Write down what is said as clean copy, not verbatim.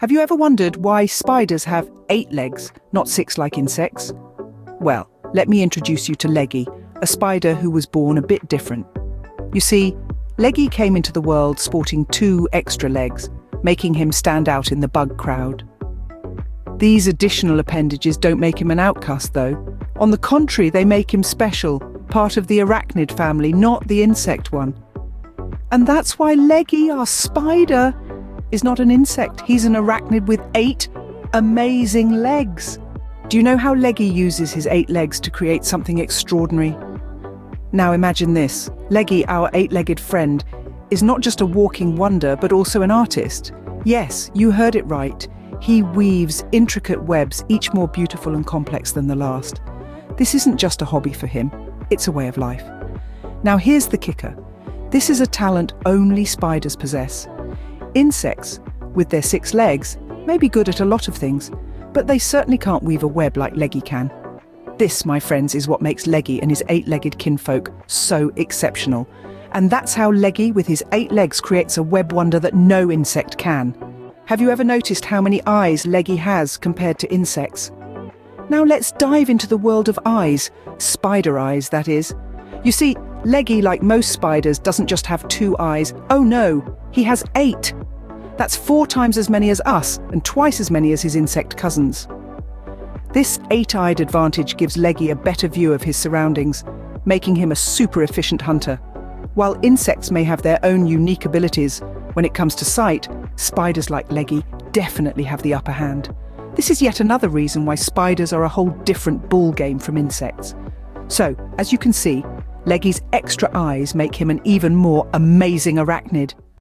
Have you ever wondered why spiders have 8 legs, not 6 like insects? Well, let me introduce you to Leggy, a spider who was born a bit different. You see, Leggy came into the world sporting 2 extra legs, making him stand out in the bug crowd. These additional appendages don't make him an outcast, though. On the contrary, they make him special, part of the arachnid family, not the insect one. And that's why Leggy, our spider, is not an insect. He's an arachnid with 8 amazing legs. Do you know how Leggy uses his 8 legs to create something extraordinary? Now imagine this. Leggy, our 8-legged friend, is not just a walking wonder, but also an artist. Yes, you heard it right. He weaves intricate webs, each more beautiful and complex than the last. This isn't just a hobby for him, it's a way of life. Now here's the kicker. This is a talent only spiders possess. Insects, with their 6 legs, may be good at a lot of things, but they certainly can't weave a web like Leggy can. This, my friends, is what makes Leggy and his 8-legged kinfolk so exceptional. And that's how Leggy, with his 8 legs, creates a web wonder that no insect can. Have you ever noticed how many eyes Leggy has compared to insects? Now let's dive into the world of eyes, spider eyes, that is. You see, Leggy, like most spiders, doesn't just have 2 eyes. Oh no, he has 8. That's 4 times as many as us and twice as many as his insect cousins. This 8-eyed advantage gives Leggy a better view of his surroundings, making him a super efficient hunter. While insects may have their own unique abilities, when it comes to sight, spiders like Leggy definitely have the upper hand. This is yet another reason why spiders are a whole different ballgame from insects. So, as you can see, Leggy's extra eyes make him an even more amazing arachnid.